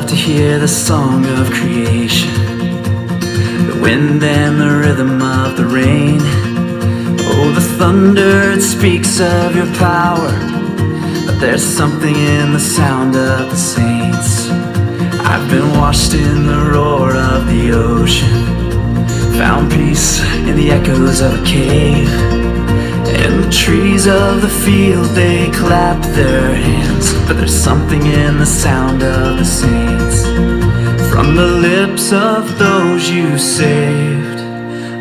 love to hear the song of creation, the wind and the rhythm of the rain. Oh, the thunder, it speaks of your power, but there's something in the sound of the saints. I've been washed in the roar of the ocean, found peace in the echoes of a cave. And the trees of the field, they clap their hands, but there's something in the sound of the saints. From the lips of those you saved,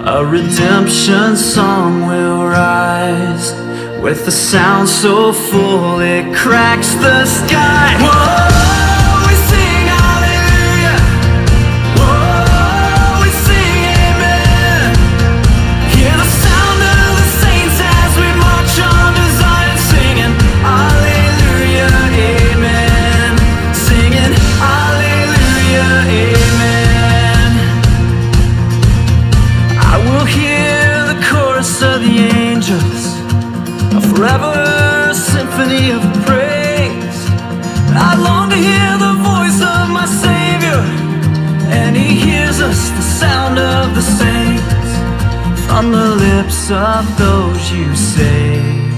a redemption song will rise, with a sound so full it cracks the sky. Whoa! Forever symphony of praise. I long to hear the voice of my Savior, and He hears us, the sound of the saints. From the lips of those you saved,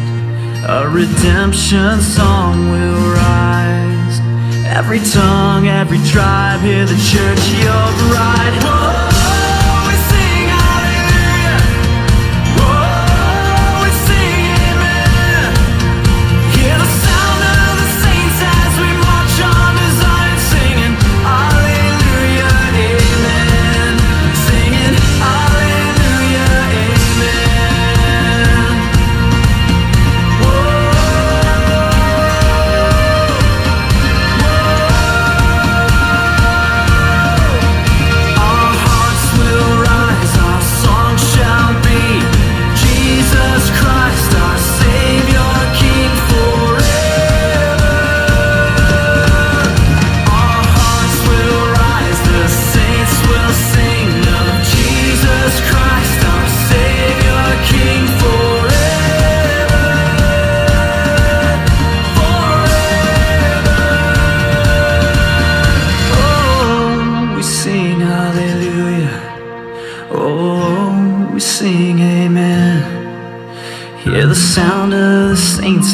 a redemption song will rise. Every tongue, every tribe, hear the church, your bride. Whoa!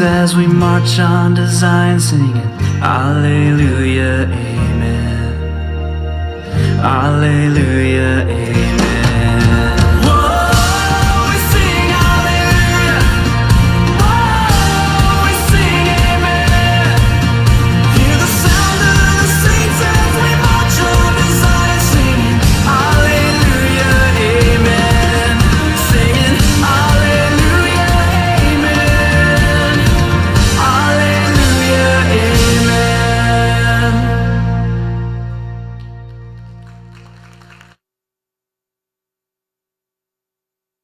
As we march on to Zion singing, Alleluia, Amen. Alleluia, Amen.